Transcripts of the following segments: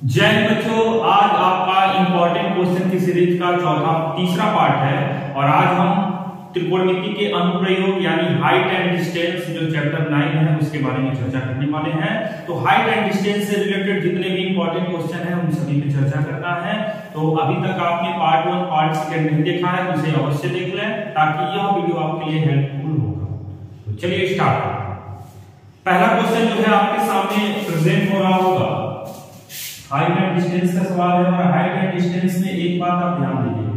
जय हिंद बच्चों, आज आपका इंपॉर्टेंट क्वेश्चन की सीरीज का तीसरा पार्ट है और आज हम त्रिकोणमिति के अनुप्रयोग यानी हाइट एंड डिस्टेंस जो चैप्टर 9 है उसके बारे में चर्चा करने वाले हैं। तो हाइट एंड डिस्टेंस से रिलेटेड जितने भी इंपॉर्टेंट क्वेश्चन है उन सभी पे चर्चा करना है। तो अभी तक आपने पार्ट 1 पार्ट 2 नहीं देखा है तो इसे अवश्य देख लें ताकि यह वीडियो आपके लिए हेल्पफुल होगा। तो चलिए स्टार्ट करते हैं। पहला क्वेश्चन जो है आपके सामने प्रेजेंट हो रहा होगा, हाइट एंड डिस्टेंस का सवाल है। और हाइट एंड डिस्टेंस में एक बात आप ध्यान दीजिए,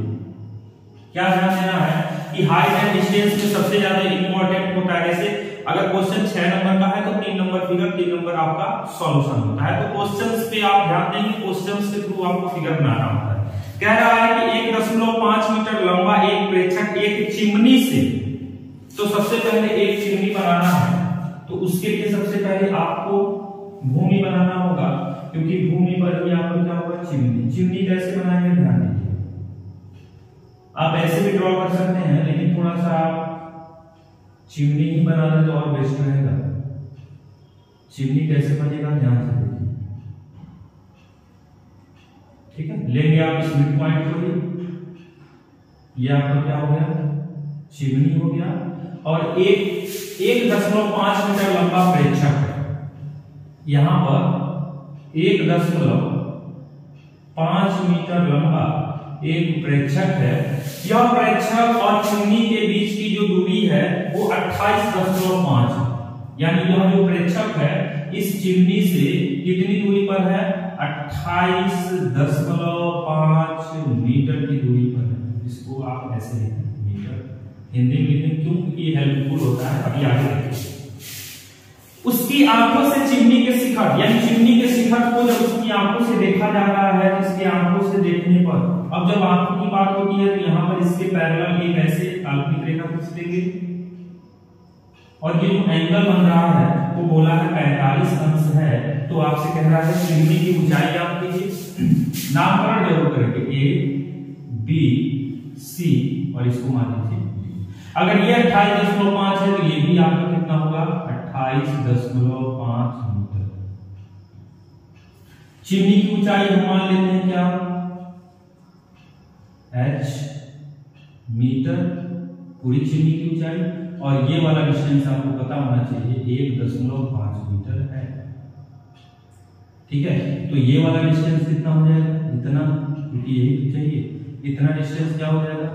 क्या ध्यान देना है कि हाइट एंड डिस्टेंस में सबसे ज्यादा इंपॉर्टेंट होता है। जैसे अगर क्वेश्चन 6 नंबर का है तो 3 नंबर फिगर, 3 नंबर आपका सॉल्यूशन होता है। तो क्वेश्चंस पे आप ध्यान देंगे, क्वेश्चंस के थ्रू आपको फिगर बनाना होता है। कह रहा है कि 1.5 मीटर लंबा एक प्रेक्षक एक चिमनी से, तो सबसे पहले एक चिमनी बनाना है तो उसके लिए सबसे पहले आपको भूमि बनाना होगा, क्योंकि भूमि पर ही आपको क्या होगा, चिमनी। चिमनी कैसे बनाएंगे ध्यान दीजिए, आप ऐसे भी ड्रॉ कर सकते हैं लेकिन थोड़ा सा आप चिमनी ही बना दें तो और बेस्ट रहेगा। चिमनी कैसे बनेगा ध्यान से देखिए, ठीक है। लेंगे आप इस मिड पॉइंट को ही, ये आपका क्या हो गया, चिमनी हो गया। और 1.5 मीटर लंबा प्रेक्षक है, यहां पर 1.5 मीटर लंबा एक प्रेक्षक है। यह प्रेक्षक और चिमनी के बीच की जो दूरी है वो 28.5 है। यानी यह जो प्रेक्षक है इस चिमनी से कितनी दूरी पर है, 28.5 मीटर की दूरी पर है। इसको आप ऐसे लिखें, मीटर हिंदी में लिखें, क्यों, क्योंकि हेल्पफुल होता है। अभी आगे देखिए, उसकी आंखों से चिमनी के शिखर, यानी चिमनी के शिखर को जब उसकी आंखों से देखा जा रहा है, इसकी आंखों से देखने पर, अब जब आंखों की बात होती है तो यहाँ पर इसके पैरेलल एक ऐसे काल्पनिक रेखा खींच देंगे और ये जो एंगल बन रहा है वो बोला है 45 अंश है। तो आपसे कह रहा है चिमनी की ऊंचाई आप कीजिए, नामकरण जरूर करेंगे, A B C और इसको मान लीजिए। अगर ये 28.5 है तो ये भी आपका कितना होगा, 28.5 मीटर। चिमनी की ऊंचाई हम मान लेते हैं क्या, h मीटर, पूरी चिमनी की ऊंचाई। और ये वाला डिस्टेंस आपको पता होना चाहिए 1.5 मीटर है, ठीक है। तो ये वाला डिस्टेंस कितना हो जाएगा, इतना, क्योंकि यही तो चाहिए। इतना डिस्टेंस क्या हो जाएगा,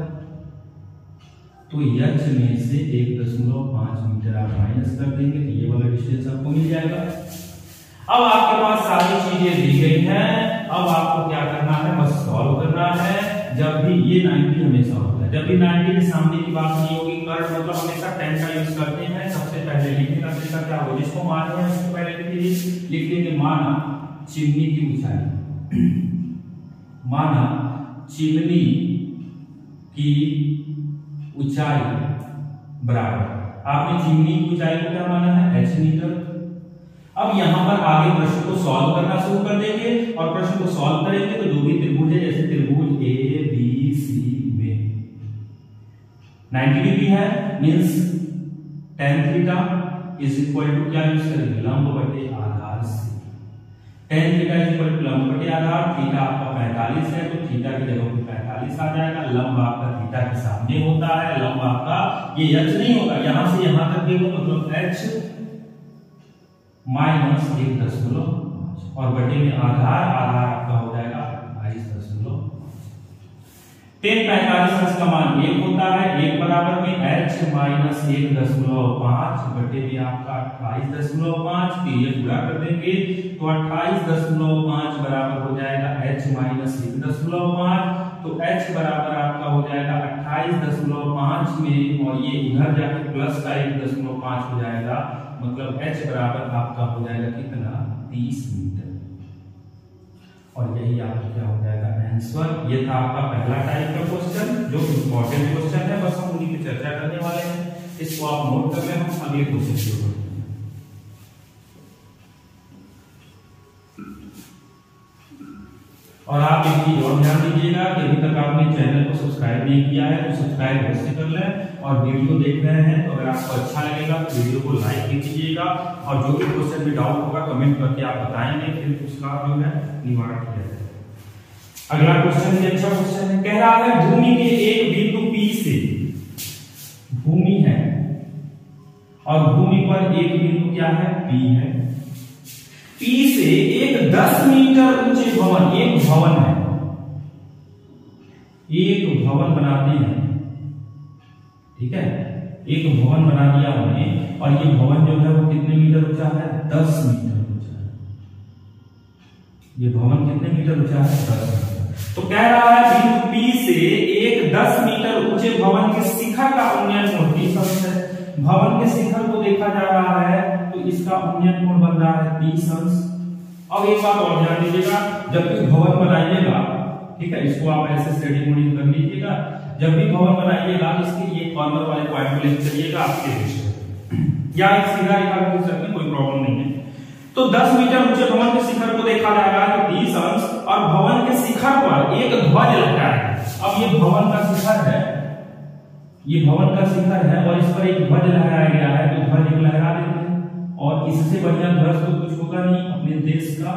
तो h में से 1.5 मीटर आप माइनस कर देंगे तो ये वाला डिस्टेंस आपको मिल जाएगा। अब आपके पास सारी चीजें दी गई हैं, अब आपको क्या करना है, बस सॉल्व करना है। जब भी ये 90 हमेशा होता है, जब भी 90 के सामने की बात नहीं होगी, कर्व मतलब हमेशा 10 का यूज करते हैं। सबसे पहले लिखने का तरीका क्या होगा, जिसको मान लिया उसको पहले लिख देंगे, माना चिमनी की ऊंचाई, माना चिमनी की ऊंचाई बराबर, आपने चिमनी की ऊंचाई को क्या माना है, h मीटर। अब यहां पर आगे प्रश्न को सॉल्व करना शुरू कर देंगे और प्रश्न को सॉल्व करेंगे तो जो भी त्रिभुज है, जैसे त्रिभुज A B C में 90 डिग्री है, means tan theta is equal to क्या यूज करेंगे, लंब बटे आधार से। tan theta is equal to लंब बटे आधार, थीटा आपका 45 है तो थीटा की जगह पे 45 आ जाएगा। लंब आपका थीटा के सामने होता है, लंब आपका ये h नहीं होगा, यहां से यहां तक देखो मतलब h माइनस 1.5 और बटे में आधार, आधार आपका हो जाएगा 22.5। 45 अंश का मान 1 होता है, 1 बराबर में h माइनस 1.5 बटे में आपका 28.5 की ये पूरा कर देंगे तो 28.5 बराबर हो जाएगा h माइनस 1.5। तो h बराबर आपका हो जाएगा 28.5 में, और ये इधर जाके प्लस का 1.5 हो जाएगा, मतलब h बराबर आपका हो जाएगा कितना, 30 मीटर। और यही आपका क्या हो जाएगा, आंसर। ये था आपका पहला टाइप का क्वेश्चन जो इंपॉर्टेंट क्वेश्चन है, बस हम उन्हीं पे चर्चा करने वाले हैं। इसको आप नोट कर लें, हम अगले क्वेश्चन शुरू करते हैं। और आप एक चीज और ध्यान दीजिएगा कि अभी तक आपने चैनल को सब्सक्राइब नहीं किया है तो सब्सक्राइब अवश्य कर लें, और वीडियो देख रहे हैं तो अगर आपको अच्छा लगेगा तो वीडियो को लाइक भी कीजिएगा, और जो भी क्वेश्चन में डाउट होगा कमेंट करके आप बताएंगे, फिर उसका जो है निवारण किया जाएगा। अगला क्वेश्चन भी अच्छा क्वेश्चन है, कह रहा है भूमि के एक बिंदु P से, भूमि है और भूमि पर एक बिंदु क्या है, P है, P से एक 10 मीटर ऊंचे भवन, एक भवन है, एक भवन बनाते हैं, ठीक है, एक भवन बना दिया हमने, और ये भवन जो है वो कितने मीटर ऊंचा है, 10 मीटर ऊंचा है। ये भवन कितने मीटर ऊंचा है, 10 मीटर। तो कह रहा है बिंदु P से एक 10 मीटर ऊंचे भवन के शिखर का उन्नयन कोण 30 अंश है। भवन के शिखर को देखा जा रहा है तो इसका उन्नयन कोण बन रहा है 30 अंश। अब एक बात और ध्यान दीजिएगा, जब भी भवन बनाइएगा, ठीक है, इसको आप ऐसे शेडिंग कर लीजिएगा, जब भी भवन बनाइएगा इसके ये कॉर्नर वाले पॉइंट को लेकर चलिएगा आपके दृष्टि, या एक सीधा रेखा खींच सकते हैं, कोई प्रॉब्लम नहीं है। तो 10 मीटर ऊंचे भवन के शिखर को देखा जाएगा तो 30 अंश, और भवन के शिखर पर एक ध्वज लगा है। अब ये भवन का शिखर है, ये भवन का शिखर है और इस पर एक ध्वज लहराया गया है, तो ध्वज लहरा देते हैं, और इससे बढ़िया ध्वज तो कुछ होगा नहीं, अपने देश का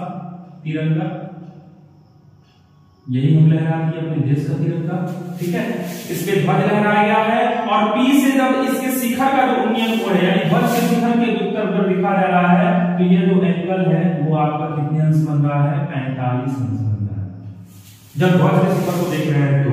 तिरंगा, यही हम लहरा दिए, अपने देश का तिरंगा, ठीक है। इस पे ध्वज लहराया गया है, और P से जब इसके शिखर का जो उन्नयन कोण है, यानी ध्वज के शिखर के उत्तर पर दिखा जा रहा है, तो ये जो एंगल है वो आपका कितने अंश बन रहा है, 45 अंश बन रहा है। जब ध्वज के शिखर को देख रहे हैं तो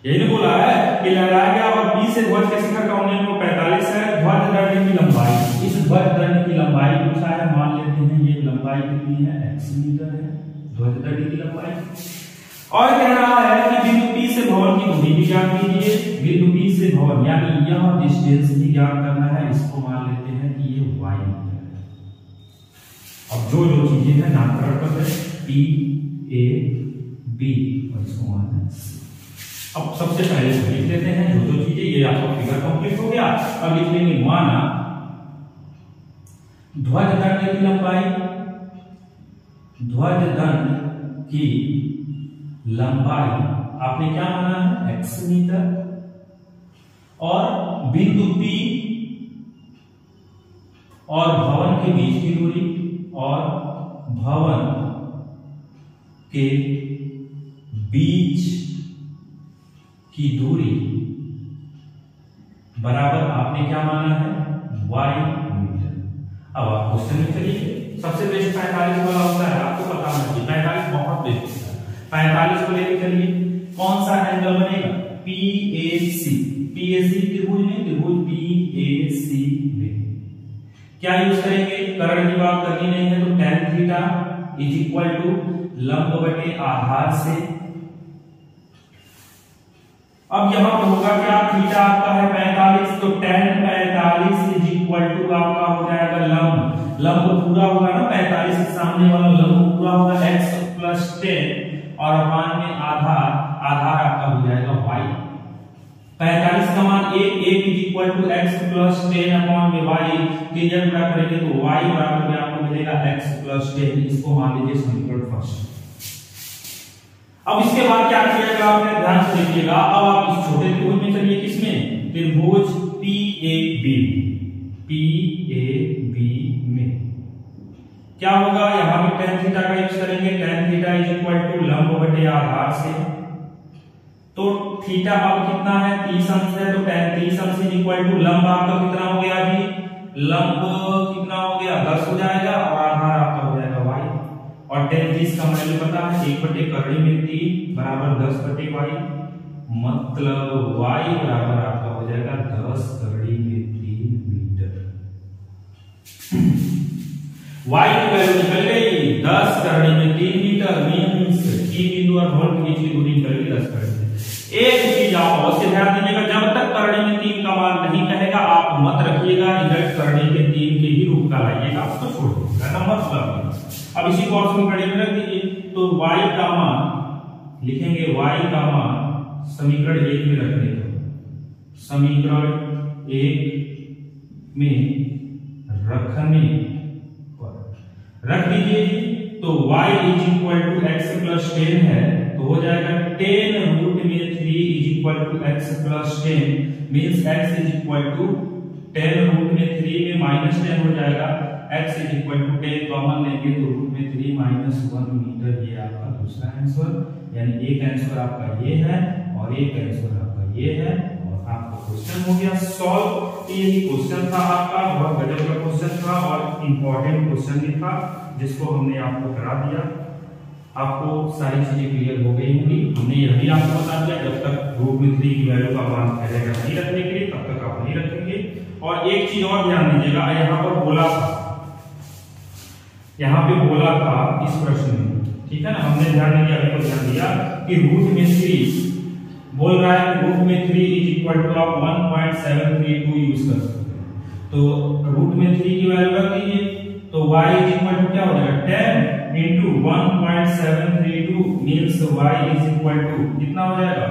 यही बोला है कि लहराया गया, और P से ध्वज के शिखर का उन्नयन कोण 45 है। ध्वज दंड की लंबाई, इस ध्वज दंड की लंबाई पूछा है, मान लेते हैं ये लंबाई कितनी है, x मीटर है ध्वज दंड की लंबाई। और कह रहा है कि बिंदु P से भवन की दूरी भी ज्ञात कीजिए। बिंदु P से भवन यानी यह डिस्टेंस भी ज्ञात करना है, इसको मान लेते हैं कि ये y मीटर है। अब जो जो चीजें हैं नामकरण कर दें, P A B और इसको मान लें C। अब सबसे पहले लिख लेते हैं जो जो चीजें, ये आपका फिगर कंप्लीट हो गया। अब लिख लेंगे माना ध्वज दंड की लंबाई, ध्वज दंड की लंबाई आपने क्या माना है, x मीटर, और बिंदु P और भवन के बीच की दूरी, और भवन के बीच की दूरी बराबर आपने क्या माना है, y मीटर। अब आप क्वेश्चन में चलिए, सबसे बेस्ट 45 वाला होता है, आपको पता होना चाहिए 45 बहुत बेस्ट है। 45 को लेकर चलिए, कौन सा एंगल बनेगा, PAC, PAC त्रिभुज में, त्रिभुज PAC में क्या यूज करेंगे, कर्ण की बात करनी नहीं है तो tan theta is equal to लंब बटे आधार से। अब यहां पर होगा क्या, थीटा आपका है 45, तो tan 45 इज इक्वल टू आपका हो जाएगा लंब, लंब पूरा होगा ना 45 के सामने वाला लंब पूरा होगा x प्लस 10, और अपान में आधार, आधार आपका हो जाएगा y। 45 का मान 1 is equal to x plus 10 upon में y, डिवीजन पूरा करेंगे तो y बराबर में आपको मिलेगा x प्लस 10। इसको मान लीजिए समीकरण फर्स्ट। अब इसके बाद क्या किया आपने ध्यान से देखिएगा, अब आप इस छोटे त्रिभुज में चलिए, किसमें, त्रिभुज PAB, PAB में क्या होगा, यहां पे tan थीटा का यूज करेंगे, tan theta is equal to लंब बटे आधार से। तो थीटा अब कितना है, 30 अंश है, तो tan 30 अंश इज इक्वल टू लंब आपका कितना हो गया जी, लंब कितना हो गया, 10 हो जाएगा, और आधार आपका हो जाएगा y। और tan 30 का वैल्यू पता है, 1 बटे करड़ी में 3 बराबर 10 बटे y, मतलब y बराबर आपका हो जाएगा 10 करड़ी में 3 मीटर। y की वैल्यू निकल गई 10 करड़ी में 3 मीटर, मींस P बिंदु और भवन के बीच की दूरी निकल गई 10 करड़ी। एक चीज आप अवश्य ध्यान दीजिएगा, जब तक करड़ी में 3 का मान नहीं कहेगा आप मत रखिएगा, रिजल्ट करड़ी के 3 के ही रूप का लाइएगा, आपको छोड़ दीजिएगा, नंबर पूरा। अब इसी को और समीकरण में रख दीजिए, तो y का मान लिखेंगे, y का मान समीकरण 1 में रखने को, समीकरण 1 में रखने पर रख दीजिए। तो y is equal to x plus 10 है, तो हो जाएगा 10 रूट में 3 is equal to x plus 10 means x is equal to 10 root में 3 में माइनस 10 हो जाएगा, x is equal to 10 common लेंगे तो रूट में 3 माइनस 1 मीटर। ये आपका दूसरा आंसर, यानी एक आंसर आपका ये है और एक आंसर आपका ये है, और आपका क्वेश्चन हो गया सॉल्व। यही क्वेश्चन था आपका, बहुत गजब का क्वेश्चन था और इंपॉर्टेंट क्वेश्चन भी था जिसको हमने आपको करा दिया। आपको सारी चीजें क्लियर हो गई होंगी। हमने यह भी आपको बता दिया जब तक रूट में 3 की वैल्यू का मान पहले नहीं रखने के लिए तब तक आप नहीं रखेंगे। और एक चीज और ध्यान दीजिएगा, यहाँ पर बोला था, यहाँ पे बोला था इस प्रश्न में, ठीक है ना, हमने ध्यान नहीं दिया, अभी तो ध्यान दिया कि रूट में 3 बोल रहा है, रूट में 3 इज इक्वल टू आप 1.732 यूज कर सकते हैं। तो रूट में 3 की वैल्यू रख दीजिए, तो y इज इक्वल टू क्या हो जाएगा 10 into 1.732 means y is equal to कितना हो जाएगा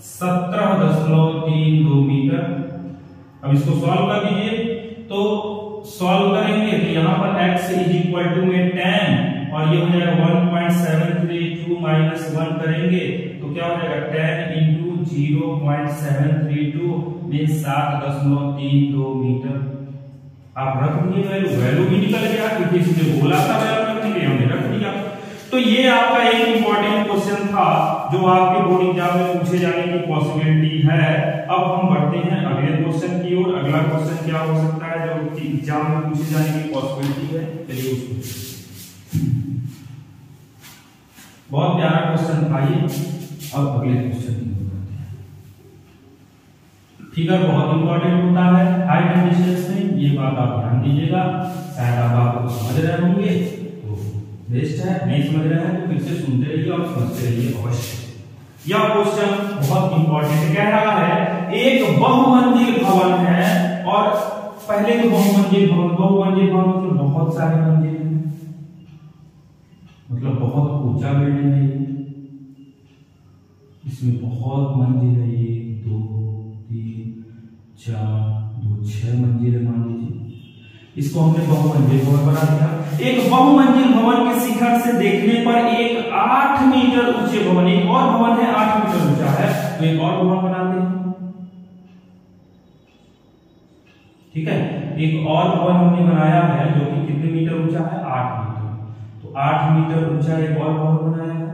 17.32 मीटर। अब इसको सॉल्व कर दीजिए, तो सॉल्व करेंगे तो यहाँ पर x इज इक्वल टू में 10 और ये हो जाएगा 1.732 माइनस 1 करेंगे तो क्या हो जाएगा 10 इंटू 0.732 मीन्स 7.32 मीटर। आप रख दिए, वैल्यू भी निकल गया क्योंकि इसने बोला था वैल्यू रखने के लिए, हमने रख दिया। तो ये आपका एक इंपॉर्टेंट क्वेश्चन था जो आपके बोर्ड एग्जाम में पूछे जाने की पॉसिबिलिटी है। अब हम बढ़ते हैं अगले क्वेश्चन की ओर। अगला क्वेश्चन क्या हो सकता है जो एग्जाम में पूछे जाने की पॉसिबिलिटी है, चलिए उसको, बहुत प्यारा क्वेश्चन था ये। अब अगले क्वेश्चन की ओर बढ़ते हैं। फिगर बहुत इंपॉर्टेंट होता है हाइट एंड डिस्टेंस में, ये बात आप ध्यान दीजिएगा। शायद आप बात को समझ रहे होंगे तो बेस्ट है, नहीं समझ रहे हैं तो फिर से सुनते रहिए और समझते रहिए अवश्य। यह क्वेश्चन बहुत इंपॉर्टेंट कह रहा है, एक बहुमंजिल भवन है और पहले तो बहुमंजिल भवन मतलब बहुत सारे मंजिल हैं, मतलब बहुत ऊंचा बिल्डिंग है, इसमें बहुत मंजिल है, 1 2 3 4 2 6 मंजिल मान लीजिए। इसको हमने बहुमंजिल भवन बना दिया। एक बहुमंजिल भवन के शिखर से देखने पर एक 8 मीटर ऊंचे भवन, एक और भवन है 8 मीटर ऊंचा है, तो एक और भवन बनाते हैं, ठीक है। एक और भवन हमने बनाया है जो कि कितने मीटर ऊंचा है 8 मीटर, तो 8 मीटर ऊंचा एक और भवन बनाया है,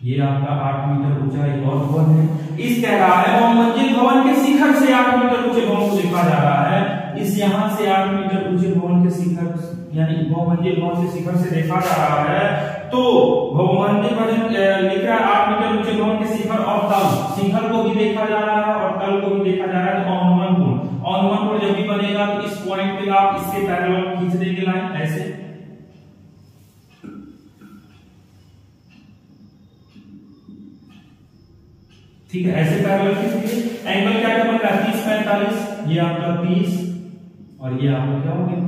ये आपका 8 मीटर ऊंचा एक और भवन है। इस कह रहा है बहुमंजिल भवन के शिखर से 8 मीटर ऊंचे भवन को देखा जा रहा है। इस यहां से 8 मीटर ऊंचे भवन के शिखर यानी बहुमंजिल भवन के शिखर से देखा जा रहा है, तो बहुमंजिल भवन लिख रहा है 8 मीटर ऊंचे भवन के शिखर और तल, शिखर को भी देखा जा रहा है और तल को भी देखा जा रहा है। तो अनुमान कोण जब भी बनेगा तो इस पॉइंट पे आप इसके पैरेलल खींच देंगे लाइन ऐसे, ठीक है, ऐसे पैरेलल खींचिए। एंगल क्या क्या बन रहा है 30 45, ये आपका 30 और ये आपका क्या हो गया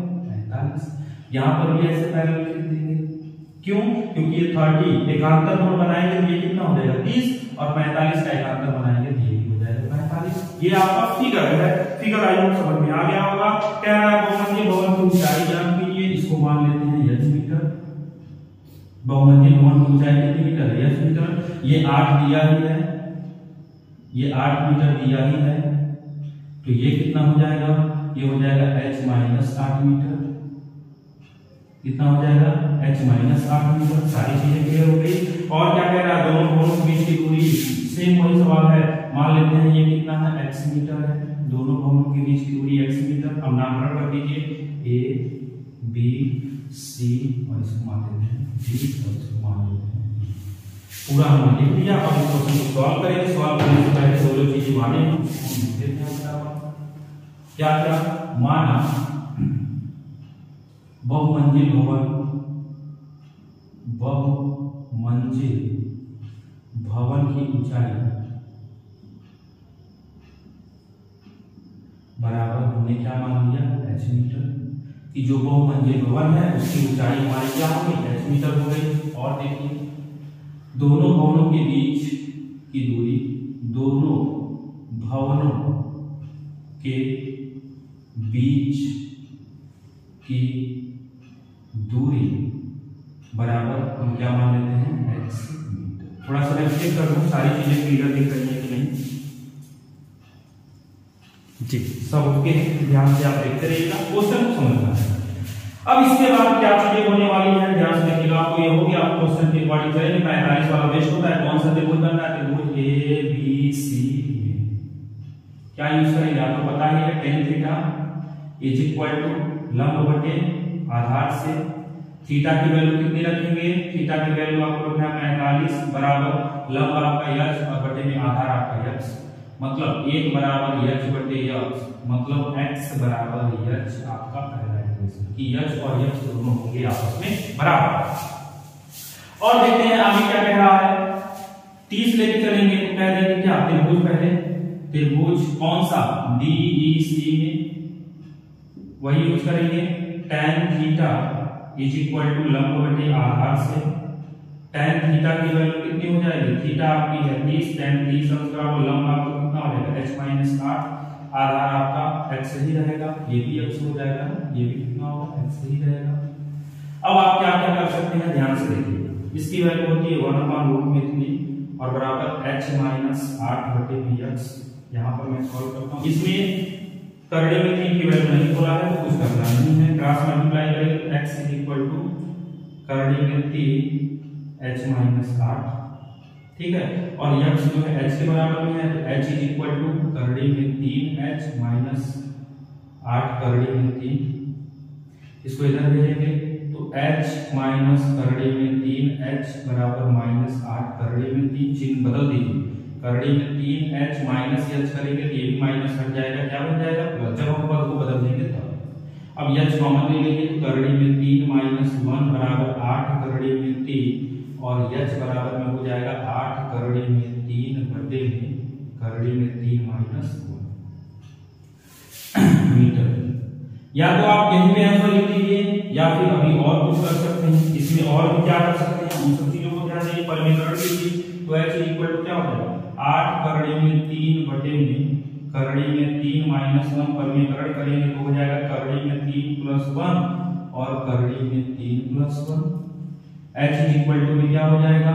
45। यहां पर भी ऐसे पैरेलल खींच देंगे, क्यों, क्योंकि ये 30 एकांतर कोण बनाएंगे तो ये कितना हो जाएगा 30 और 45 का एकांतर बनाएंगे तो ये हो जाएगा 45। ये आपका फिगर है, फिगर आई होप समझ में आ गया होगा। क्या है बहुमंजिल भवन की ऊंचाई जान कीजिए, इसको मान लेते हैं h मीटर। बहुमंजिल भवन की ऊंचाई कितनी मीटर है h मीटर। ये 8 दिया ही है, ये 8 मीटर दिया ही है, तो ये कितना हो जाएगा, ये हो जाएगा h माइनस 8 मीटर। कितना हो जाएगा h माइनस 8 मीटर। सारी चीजें क्लियर हो गई। और क्या कह रहा है दोनों भवनों के बीच की दूरी, सेम वही सवाल है, मान लेते हैं ये कितना है x मीटर है, दोनों भवनों के बीच की दूरी x मीटर। अब नामकरण कर दीजिए a b c और इसको मान लेते हैं d और इसको मान लेते हैं पूरा हमने लिख दिया। अब इस क्वेश्चन को सॉल्व करेंगे। सॉल्व करने से पहले दो चीजें माने क्या क्या माना, बहुमंजिल भवन की ऊंचाई बराबर हमने क्या मान लिया h मीटर, कि जो बहुमंजिल भवन है उसकी ऊंचाई हमारी क्या हो गई h मीटर हो गई। और देखिए दोनों भवनों के बीच की दूरी, दोनों भवनों के बीच की दूरी बराबर हम क्या मान लेते हैं x मीटर। थोड़ा सा रिफ्लेक्ट कर दूं, सारी चीजें क्लियर दिख रही है कि नहीं जी, सब ओके है। ध्यान से आप देखते रहिएगा, क्वेश्चन को समझना है। अब इसके बाद क्या चीजें होने वाली है ध्यान से देखिएगा। आपको ये हो गया, आप क्वेश्चन की अकॉर्डिंग करेंगे। 45 वाला बेस्ट होता है, कौन सा त्रिभुज बनना है, त्रिभुज ए बी सी में क्या यूज करेंगे आपको पता ही है, tan theta is equal to लंब बटे आधार से। थीटा की वैल्यू कितनी रखेंगे, थीटा की वैल्यू आपको रखना है 45 बराबर लंब आपका यक्स और बटे में आधार आपका यक्स, मतलब 1 बराबर यक्स बटे यक्स, मतलब x बराबर यक्स आपका पहला इक्वेशन कि यक्स और यक्स दोनों होंगे आपस में बराबर। और देखते हैं आगे क्या कह रहा है। 30 लेके चलेंगे तो कह देंगे क्या, त्रिभुज पहले, त्रिभुज कौन सा DEC में वही यूज करेंगे। tan theta is equal to लंब बटे आधार से। tan थीटा की वैल्यू कितनी हो जाएगी, थीटा आपकी है 30, tan 30 लंब आपका कितना हो जाएगा h-8, आधार आपका x ही रहेगा, ये भी x हो जाएगा, ये भी कितना होगा x ही रहेगा। अब आप क्या क्या कर सकते हैं ध्यान से देखिए, इसकी वैल्यू होती है 1/√3 और बराबर h-8 बटे px। यहाँ पर मैं सॉल्व करता हूँ, इसमें करड़े में 3 की वैल्यू नहीं बोला है तो कुछ करना नहीं है, क्रॉस मल्टीप्लाई करेंगे तो x इज इक्वल टू करड़े में 3 h-8, ठीक है। और यक्स जो है h के बराबर में है तो h इज इक्वल टू करड़े में 3h-8 करड़े में 3, इसको इधर भेजेंगे तो h माइनस करड़े में 3h बराबर -8 करड़े में 3, चिन्ह बदल दीजिए, करड़े में 3h माइनस h करेंगे तो ये भी माइनस हट जाएगा, क्या बन जाएगा प्लस, जब हम पद को बदल देंगे तब। अब h कॉमन ले लेंगे तो करड़े में 3 - 1 बराबर 8 करड़े में 3 और h बराबर में हो जाएगा 8 करड़े में 3 बटे में करड़े में 3 - 1 मीटर। या तो आप यहीं पे आंसर लिख लीजिए या फिर अभी और कुछ कर सकते हैं, इसमें और भी क्या कर सकते हैं उन सब चीजों को ध्यान से परिमीकरण कीजिए तो h इक्वल टू क्या हो जाएगा 8 करड़े में 3 बटे में करड़े में 3 - 1 परिमीकरण करेंगे तो हो जाएगा करड़े में 3 + 1 और करड़े में 3 + 1। h इज इक्वल टू क्या हो जाएगा,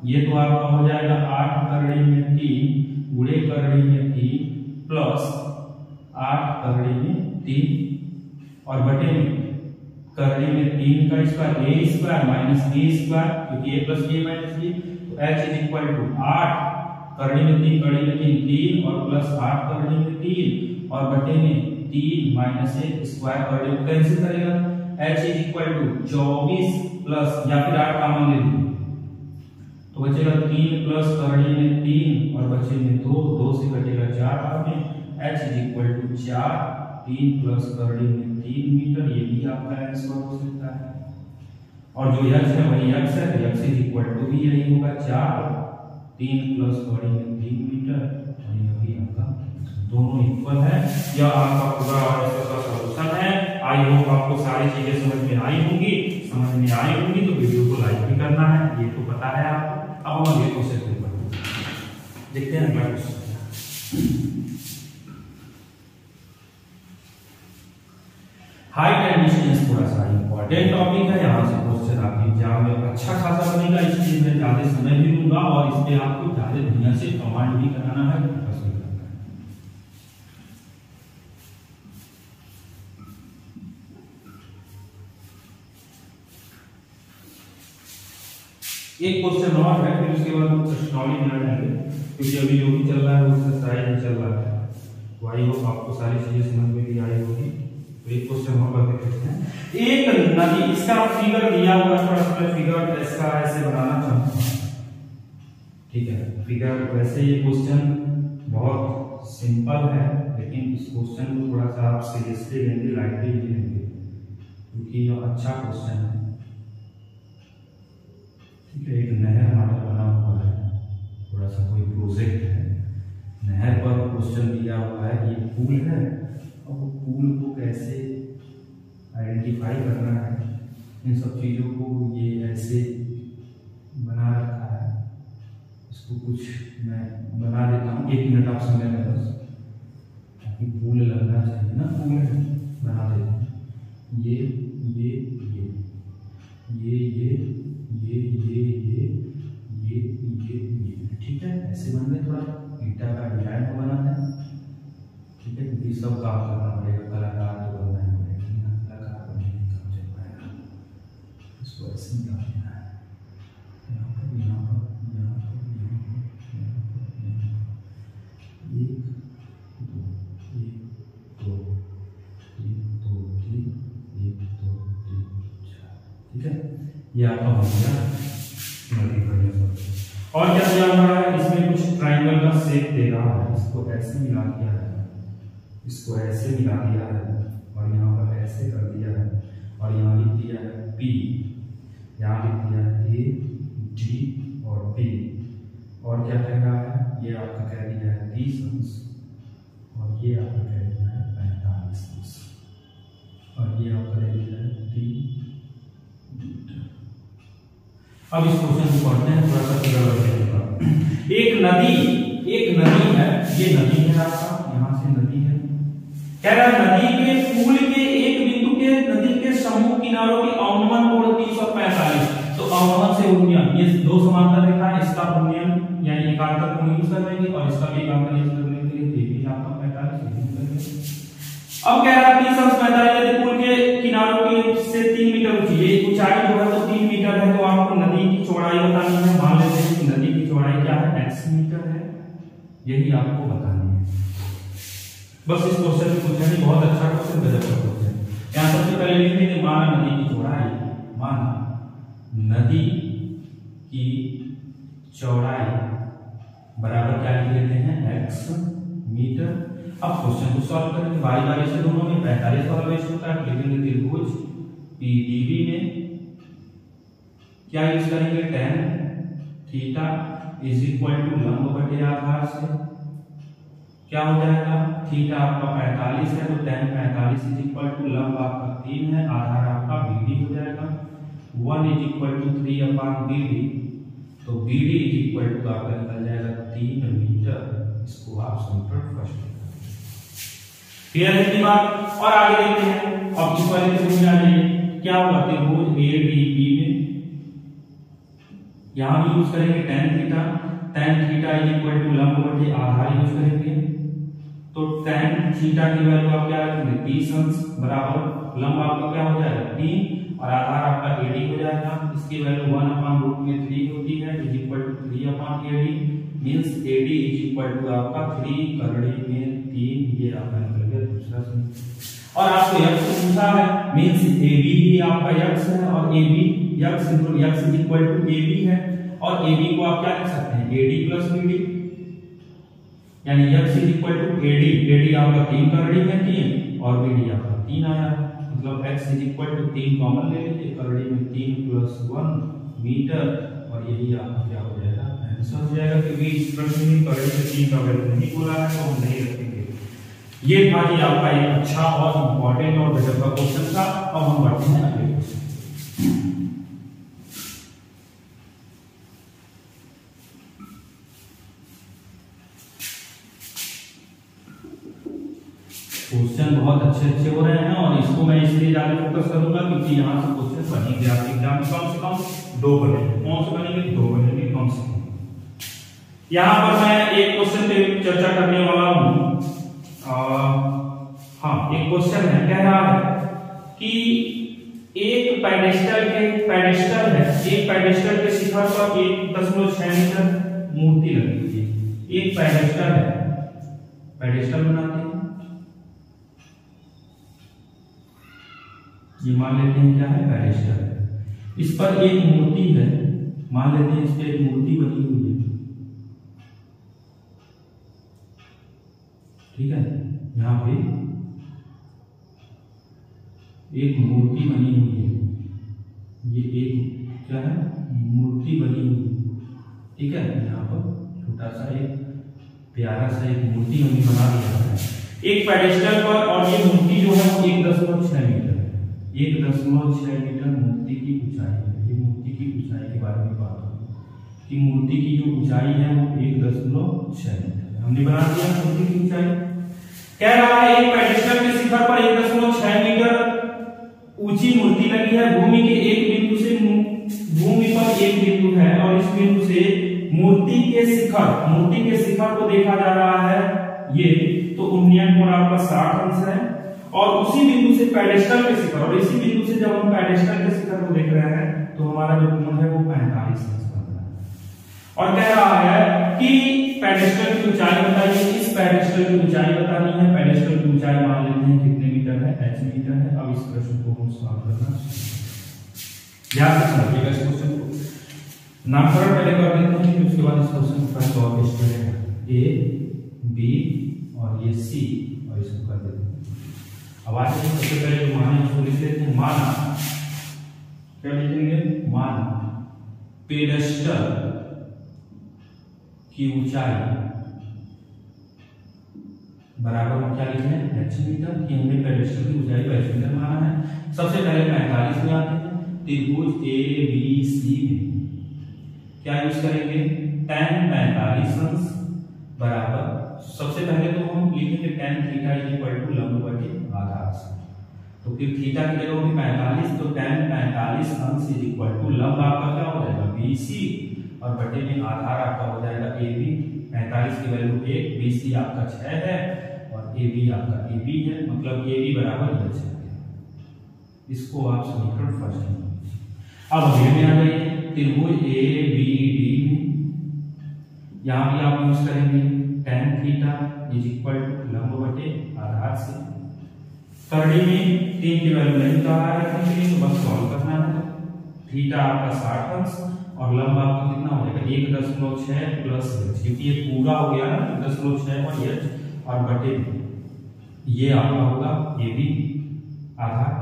ये तो आपका हो जाएगा 8 करड़े में 3 गुणे करड़े में 3 प्लस 8 करड़े में 3 और बटे में करड़े में 3 का square a square minus a square, क्योंकि a plus a minus b, तो h इज इक्वल टू 8 करड़े में 3 करड़े में 3 और प्लस 8 करड़े में 3 और बटे में 3 माइनस a स्क्वायर करड़े को कैंसिल करेगा, h is equal to 24 plus या फिर 8 कॉमन ले लीजिए तो बचेगा 3 प्लस करड़े में 3 और बचे में 2 से कटेगा 4 बाद में h is equal to 4 3 plus करड़े में 3 मीटर, ये भी आपका आंसर हो सकता है। और जो यक्स है वही यक्स है, यक्स इज इक्वल टू भी यही होगा 4 3 प्लस करड़े में 3 मीटर और ये भी आपका दोनों इक्वल है। यह आपका पूरा इसका सॉल्यूशन है। आई होप आपको सारी चीजें समझ में आई होंगी, समझ में आई होंगी तो वीडियो को लाइक भी करना है, ये तो पता है आपको। अब हम अगले क्वेश्चन को पढ़ते हैं, देखते हैं अगला क्वेश्चन। हाइट एंड डिस्टेंस थोड़ा सा इंपॉर्टेंट टॉपिक है, यहाँ से क्वेश्चन आपके एग्जाम में अच्छा खासा बनेगा, इसलिए मैं ज्यादा समय भी लूंगा और इस पे आपको ज्यादा दुनिया से कमांड भी कराना है। एक क्वेश्चन और है, फिर उसके बाद हम प्रश्नावली में आ जाएंगे, क्योंकि अभी जो भी चल रहा है वो एक्सरसाइज ही चल रहा है। तो आई होप आपको सारी चीजें समझ में भी आई होगी। तो एक क्वेश्चन और करके देखते हैं। एक नदी, इसका फिगर दिया हुआ है, थोड़ा सा फिगर इसका ऐसे बनाना चाहता हूं, ठीक है। फिगर वैसे ये क्वेश्चन बहुत सिंपल है, लेकिन इस क्वेश्चन को थोड़ा सा आप सीरियसली लेंगे, लाइटली लेंगे, क्योंकि ये अच्छा क्वेश्चन है। एक नहर मॉडल बना हुआ है, थोड़ा सा कोई प्रोजेक्ट है, नहर पर क्वेश्चन दिया हुआ है, ये पुल है और वो पुल को कैसे आइडेंटिफाई करना है, इन सब चीज़ों को ये ऐसे बना रखा है। इसको कुछ मैं बना देता हूँ, 1 मिनट आप समय में बस, ताकि पुल लगना चाहिए ना, पुल बना देते हैं। ये ऐसे बन गए, थोड़ा ईटा का डिजाइन को बनाना है। ठीक है, क्योंकि सब काम करना पड़ेगा, कलाकार तो बनना ही पड़ेगा, कलाकार बनने नहीं काम चल पाएगा। इसको ऐसे निकाल देना है, यहाँ पर यहाँ पर यहाँ पर यहाँ पर यहाँ पर यहाँ पर, एक दो 3 1 2 3 4। ठीक है, ये आपका हो गया नदी का। और क्या दिया हुआ है इसमें, कुछ ट्रायंगल का शेप दे रहा है, इसको ऐसे मिला दिया है, इसको ऐसे मिला दिया है और यहाँ पर ऐसे कर दिया है और यहाँ लिख दिया है P, यहाँ लिख दिया है A D और B। और क्या कह रहा है, ये आपका कह दिया है 30 अंश और ये आपका कह दिया है 45 अंश और ये आपका कह दिया है 3 मीटर। अब इस क्वेश्चन को पढ़ते हैं, थोड़ा सा क्लियर हो जाएगा। एक नदी है, ये नदी है आपका, यहाँ से नदी है। कह रहा है नदी के पुल के एक बिंदु के नदी के समूह किनारों की अवनमन कोण 345। तो अवनमन से उन्नयन, ये दो समांतर रेखा है, इसका उन्नयन यानी एकांतर कोण यूज कर लेंगे और इसका भी एकांतर यूज कर लेंगे, ये भी आपका 45। अब कह रहा है 30 अंश 45 यदि पुल के किनारों की से 3 मीटर ऊंची, ये ऊंचाई जो है तो 3 मीटर है, तो आपको नदी की चौड़ाई बतानी है। मान लेते हैं कि नदी की चौड़ाई क्या है, x मीटर है, यही आपको बतानी है। बस इस क्वेश्चन में पूछा नहीं, बहुत अच्छा क्वेश्चन, गजब का क्वेश्चन। यहाँ सबसे पहले लिख देंगे माना नदी की चौड़ाई, माना नदी की चौड़ाई बराबर क्या लिख लेते हैं, x मीटर। अब क्वेश्चन को सॉल्व करेंगे बारी बारी से, दोनों में 45 वाला बेस होता है, लिखेंगे त्रिभुज PDB में क्या यूज करेंगे, tan theta is equal to लंब बटे आधार से क्या हो जाएगा, थीटा आपका 45 है तो tan 45 इज इक्वल टू लंब आपका 3 है, आधार आपका BD हो जाएगा, 1 इज इक्वल टू 3/BD, तो BD इज इक्वल टू आपका निकल जाएगा 3 मीटर। इसको आप सेंटर फर्स्ट क्लियर है की बात। और आगे देखते हैं, अब इस वाले त्रिभुज में आ जाइए, क्या होगा त्रिभुज ADB में यहां भी यूज करेंगे tan theta is equal to लंब बटे आधार यूज करेंगे, तो tan थीटा की वैल्यू आप क्या रखेंगे 30 अंश बराबर लंब आपका क्या हो जाएगा 3 और आधार आपका AD हो जाएगा, इसकी वैल्यू 1/√3 होती है is equal to 3/AD, means AD is equal to आपका 3 करड़ी में 3, ये आपका निकल गया दूसरा समीकरण। और आपको x पूछा है, मींस AB भी आपका x है और AB x is equal to AB है, और AB को आप क्या लिख सकते हैं AD प्लस BD, यानी x is equal to AD आपका 3 करड़ी में 3 और BD आपका 3 आया, मतलब x is equal to 3 common ले लीजिए, करड़ी में 3 + 1 मीटर, और यही आपका क्या हो जाएगा आंसर हो जाएगा, क्योंकि इस प्रश्न में करड़ी से 3 का वैल्यू नहीं बोला है तो हम नहीं रखेंगे। ये था जी आपका एक अच्छा और इम्पोर्टेंट और गजब का क्वेश्चन था। अब हम बढ़ते हैं अगले क्वेश्चन। क्वेश्चन बहुत अच्छे हो रहे हैं और इसको मैं इसलिए ज्यादा फोकस करूंगा क्योंकि यहाँ से क्वेश्चन बनेंगे आपके एग्जाम में, कम से कम 2 बनेंगे। कौन से बनेंगे, 2 बनेंगे कम से कम। यहाँ पर मैं एक क्वेश्चन पे चर्चा करने वाला हूँ। हाँ, एक क्वेश्चन है, कह रहा है कि एक पेडेस्टल है, एक पेडेस्टल के शिखर पर 1.6 मीटर मूर्ति लगी है। एक पेडेस्टल है, पेडेस्टल बनाते हैं, ये मान लेते हैं क्या है पेडेस्टल, इस पर एक मूर्ति है, मान लेते हैं इस पर एक मूर्ति बनी हुई है, ठीक है, यहाँ पे एक मूर्ति बनी हुई है, ये एक क्या है मूर्ति बनी हुई है, ठीक है, यहाँ पर छोटा सा एक प्यारा सा एक मूर्ति हमने बना दिया है एक पेडेस्टल पर, और ये मूर्ति जो है वो 1.6 मीटर है, 1.6 मीटर मूर्ति की ऊंचाई है। ये मूर्ति की ऊंचाई के बारे में बात होगी कि मूर्ति की जो ऊंचाई है वो 1.6 मीटर है। हमने बना दिया मूर्ति की ऊंचाई। कह रहा है एक पेडेस्टल के शिखर पर 1.6 मीटर ऊंची मूर्ति लगी है, भूमि के एक बिंदु से भूमि पर 1 एक बिंदु है और इस बिंदु से मूर्ति के शिखर को देखा जा रहा है ये, तो उन्नयन कोण आपका 60 अंश है। और उसी बिंदु से पेडेस्टल के शिखर, और इसी बिंदु से जब हम पेडेस्टल के शिखर को देख रहे हैं तो हमारा जो कोण है वो 45 अंश बन रहा है। और कह रहा है कि पेडेस्टल की ऊंचाई बताइए। इस पेडेस्टल की ऊंचाई बतानी है। पेडेस्टल की ऊंचाई मान लेते हैं कितने मीटर है, h मीटर है। अब इस प्रश्न को हम सॉल्व करना ध्यान से समझिएगा। इस क्वेश्चन को नामकरण पहले कर देते हैं, उसके बाद इस क्वेश्चन को सॉल्व करेंगे। a b और ये c और इसको कर देते हैं। अब आगे सबसे पहले जो माने उसको लिख लेते हैं। माना, क्या लिखेंगे, माना पेडेस्टल की ऊंचाई बराबर हम क्या लिख रहे हैं, h मीटर, कि हमने पेडेस्टल की ऊंचाई को h मीटर माना है। सबसे पहले 45 में आते हैं। त्रिभुज ABC में क्या यूज करेंगे, tan 45 अंश बराबर, सबसे पहले तो हम लिखेंगे tan थीटा इक्वल टू लंब बटे आधार से। तो फिर थीटा की जगह होगी 45, तो tan 45 अंश इज इक्वल टू लंब आपका क्या हो जाएगा BC और बटे में आधार आपका हो जाएगा AB। 45 की वैल्यू 1, BC आपका 6 है और AB आपका AB है, मतलब AB बराबर यह 6 है। इसको आप समीकरण फर्स्ट में। अब अगले में आ जाइए। त्रिभुज ABD में यहां भी आप यूज करेंगे tan theta is equal to लंब बटे आधार से। करड़ी में 3 की वैल्यू नहीं कहा है तो बस सॉल्व करना है। थीटा आपका 60 अंश और लंब आपका कितना हो जाएगा 1.6 प्लस h, क्योंकि ये पूरा हो गया ना 1.6 और h और बटे ये आपका होगा AB आधार।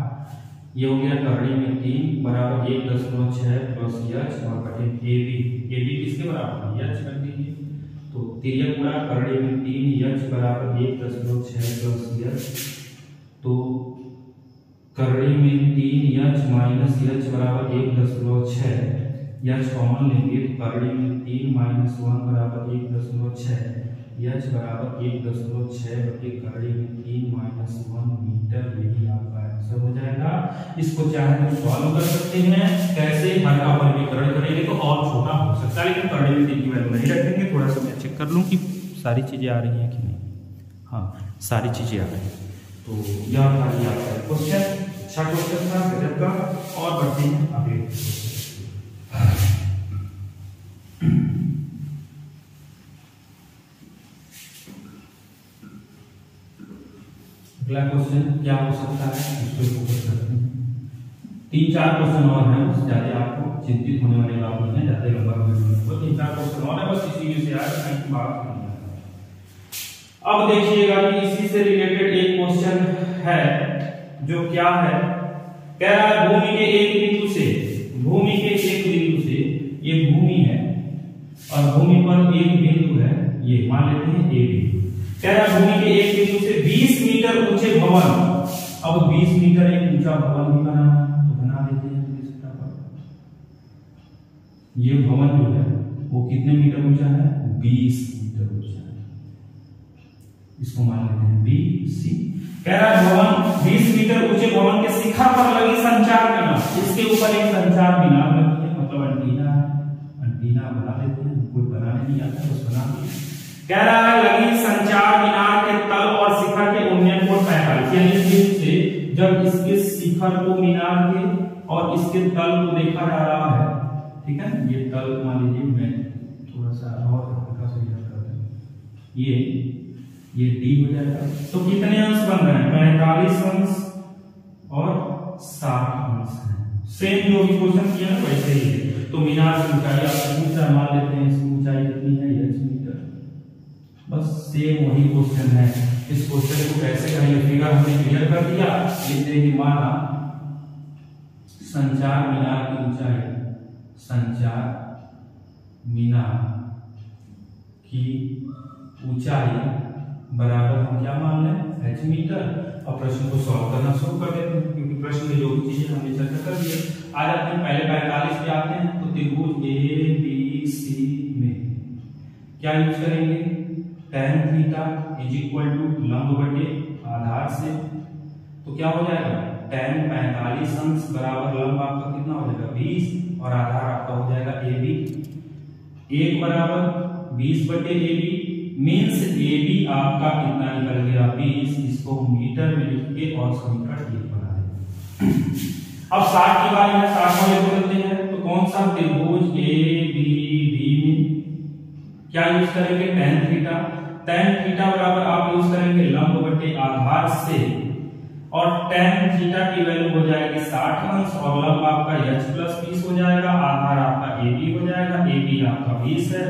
ये हो गया करड़ी में 3 बराबर 1.6 प्लस h और बटे AB किसके बराबर h कर दीजिए। तो तिर्यक गुणा करड़ी में 3 h बराबर 1.6 प्लस h, तो करड़ी में 3 h माइनस h बराबर 1.6, h कॉमन लेंगे तो करड़ी में 3 माइनस 1 बराबर 1.6, h बराबर 1.6 बटे करड़ी में 3 माइनस 1 मीटर, यही आपका आंसर हो जाएगा। इसको चाहे तो सॉल्व कर सकते हैं, कैसे हर का वर्गीकरण करेंगे तो और छोटा हो सकता है, लेकिन करड़ी में 3 की वैल्यू नहीं रखेंगे। थोड़ा सा मैं चेक कर लूं कि सारी चीजें आ रही हैं कि नहीं। हाँ, सारी चीजें आ रही हैं। तो यह था आपका क्वेश्चन, अच्छा क्वेश्चन था गजब का। और बढ़ते हैं अगले। अगला क्वेश्चन क्या हो सकता है, इसको फोकस करते हैं। 3-4 क्वेश्चन और हैं, बस ज्यादा आपको चिंतित होने वाली बात नहीं है, ज्यादा लंबा वीडियो। 3-4 क्वेश्चन और है, बस इसी से आज की बात करनी है। अब देखिएगा कि इसी से रिलेटेड एक क्वेश्चन है जो क्या है, कह रहा है भूमि के एक बिंदु से ये भूमि है और भूमि पर एक बिंदु है, ये मान लेते हैं A बिंदु। कह रहा है भूमि के एक बिंदु से 20 मीटर ऊंचे भवन, अब 20 मीटर एक ऊंचा भवन भी बनाना है तो बना देते हैं। ये भवन जो है वो कितने मीटर ऊंचा है, 20 मीटर ऊंचा है, इसको मान लेते हैं BC। कह रहा है भवन 20 मीटर ऊंचे भवन के शिखर पर लगी संचार मीनार, इसके ऊपर एक संचार मीनार लगी है, मतलब एंटीना बना देते हैं, कुछ बनाने नहीं आता बस बना दिया। कह रहा है लगी संचार मीनार के तल और शिखर के उन्नयन कोण 45, यानी इस बिंदु से जब इसके शिखर को मीनार के और इसके तल को देखा जा रहा है, ठीक है, ये तल मान लीजिए, मैं थोड़ा सा और हल्का सा याद करता हूं, ये D हो जाएगा। तो कितने अंश बन रहे हैं, 45 अंश और 60 अंश है। सेम जो भी क्वेश्चन किया ना वैसे ही है। तो मीनार की ऊंचाई आप ऊंचा मान लेते हैं, इसकी ऊंचाई कितनी है, h मीटर, बस सेम वही क्वेश्चन है। इस क्वेश्चन को कैसे करेंगे, फिगर हमने क्लियर कर दिया। लिखते हैं माना संचार मीनार की ऊंचाई, संचार मीनार की ऊंचाई बराबर हम क्या मान लें, h मीटर। और प्रश्न को सॉल्व करना शुरू कर देते हैं, क्योंकि प्रश्न में जो भी चीजें हमने चर्चा कर दी है। आ जाते हैं पहले 45 पे आते हैं। तो त्रिभुज ABC में क्या यूज करेंगे, tan theta is equal to लंब बटे आधार से। तो क्या हो जाएगा, tan 45 अंश बराबर लंब आपका कितना हो जाएगा 20 और आधार आपका हो जाएगा AB, 1 बराबर 20/AB मीन्स AB आपका कितना निकल गया 20। इसको मीटर में लिख के और समीकरण 1 बना देंगे। अब 60 की बारी है, 60 वाले को लेते हैं। तो कौन सा त्रिभुज ABD में क्या यूज करेंगे, tan थीटा। tan थीटा बराबर आप यूज करेंगे लंब बटे आधार से, और tan थीटा की वैल्यू हो जाएगी 60 अंश, और लंब आपका h प्लस 20 हो जाएगा, आधार आपका AB हो जाएगा, AB आपका 20 है,